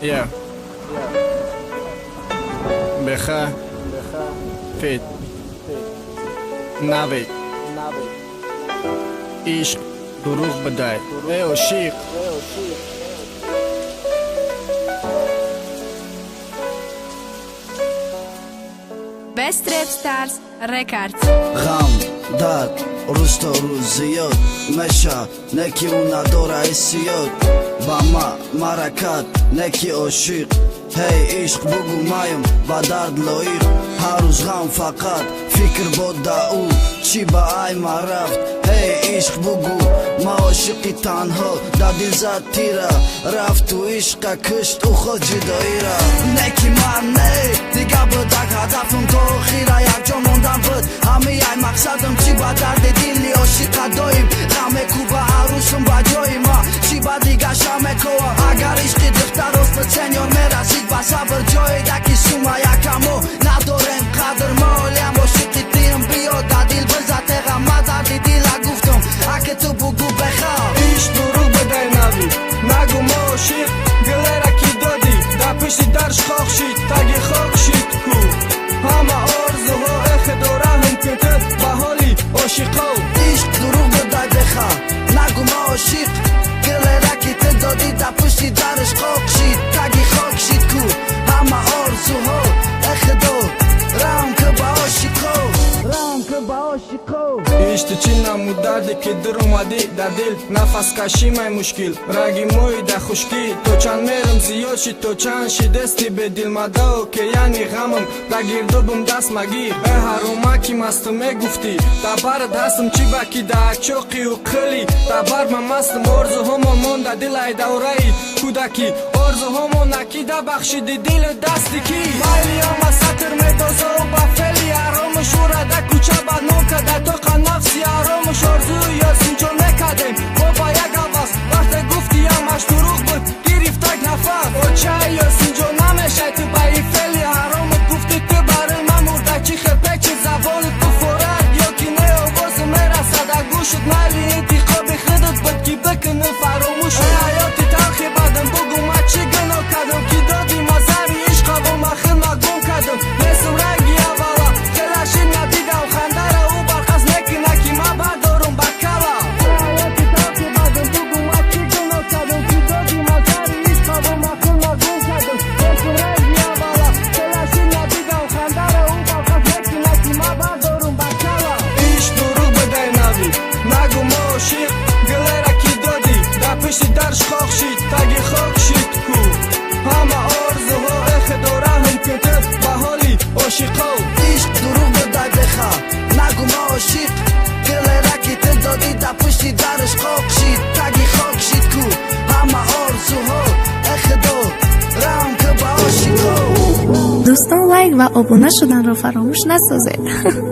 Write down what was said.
Yeah. Becha. Fit. Navid. Ishq. Duruq baday. Eo shiq. Best Rap Stars Records. غم درد روز تا روز زیاد مشا نکی اونا داره اسیاد با ما مرکت نکی عاشق هی عشق بگو مایم با درد لایق هر روز غم فقط فکر بود دا او چی با ای ما رفت هی عشق بگو ما عاشقی تنها دا دل زد تیره رفت تو عشق کشت او خود جدایی را نکی من نه دیگه بدک هدفم تو خیره یک جا موندم بود همه ای مقصدم چی با درد دلی عاشق دایم غم کو با عروسم با جای ما چی با دیگه شمه کو اگر عشق دختر است به سنیور میرسید با صبر جای دکی سوما یکمو ندارم قدر مالیم عاشقی دیم بیاد دا دل بزد غم درد دل گفتم اگه تو بگو بخواه ایش دروغ بدای نوی نگو ما عاشق گله را کی دادی در پشت درش خاک شید تگی خاک شید کو همه آرزوها اخداره هم کنتر به حالی عاشقا عشق دروغ بدای بخواه نگو ما عاشق گله را کی تو دادی در پشت درش خاک شید تگی خاک شید کو همه آرزوها اخداره هم که با عاشقا ایش تو چی نمو دردی که در اومدی در دل نفس کشی مای مشکل رگی موی در خشکی تو چند میرم زیاد شید تو چند شی دستی به دل مداو که یعنی غمم در گردو بم دست مگیر ای هرومکی مستم گفتی در برد هستم چی بکی در چوقی و قلی در بر من مستم ارزو همون من در دل ای دورهی کودکی ارزو همون نکی در بخشیدی دل دستی کی مایلی هم سطر میدازه و با فلی ارام شوره در کوچه بد نوکه در توقع نفسی ارامش آرزوی یاسین چون نکدیم ما با یک عوض وقت گفتی همش دروغ بود گریفت تک نفر او چه یاسین جو نمیشه تو با این فعلی حرامت گفتی تو برای من مرده چی خپه چه زبانت بخورد یا که نه آواز میرسد در گوشت مالی انتخاب خودت بود که بکنه فراموش حیاتی تلخی بدم بگو ما چی گناه کردم که دادی ما زری عشقا و ما خیل مگم کردم نسم رنگی اولا خلاشی ندیدم خنده را او برخص نکی ما بردارم بکلا حیاتی تلخی بدم بگو ما چی گناه کردم که دادی ما زری عشقا و ما خیل مگم کردم نسم رنگی اولا خلاشی ندیدم خنده را او برخص نکی ما بردارم بکلا ایش دروغ بدای نوی نگو ما عاشق گله را کی دادی در پشت درش خاک شید تگی خاک شید کو همه آرزوها اخداره هم کنتر به حالی عاشقا عشق دروغ بدای بخواه نگو ما عاشق گله را کی تو دادی در پشت درش خاک شید تگی خاک شید کو همه آرزوها اخداره هم که با عاشقا دوستان لایک و آبونه شدن رو فراموش نسازید.